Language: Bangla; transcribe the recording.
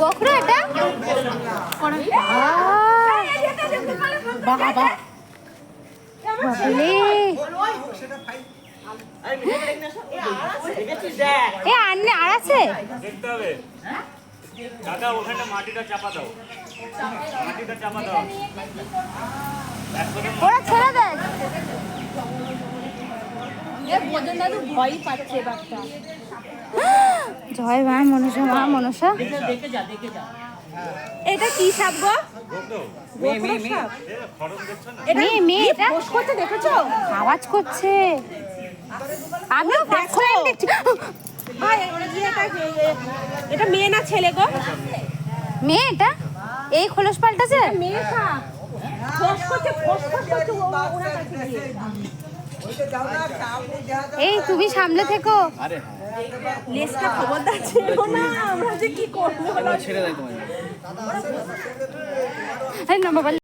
গোখরো এটা বাবা এ আন্নে আর আছে দেখতে হবে দাদা ওখানে মাটিটা চাপা দাও ওরা ছেড়ে দেয় ভয়ই পাচ্ছে বাচ্চা। জয় মা মনসা মা মনসা দেখে যা এটা কি সাপ গো? মেয়ে মেয়ে এটা করতে দেখেছো? আওয়াজ করছে আমিও ফার্স্ট টাইম দেখছি ভাই এটা মেয়ে না ছেলে গো? মেয়ে এটা এই খোলস পাল্টাছে মেয়ে সাপ ফোস করছে ওনার কাছে গিয়ে। এই তুমি সামনে থেকো লেজটা খবরদার ছিল না, আমরা যে কি করবো এই না বাবা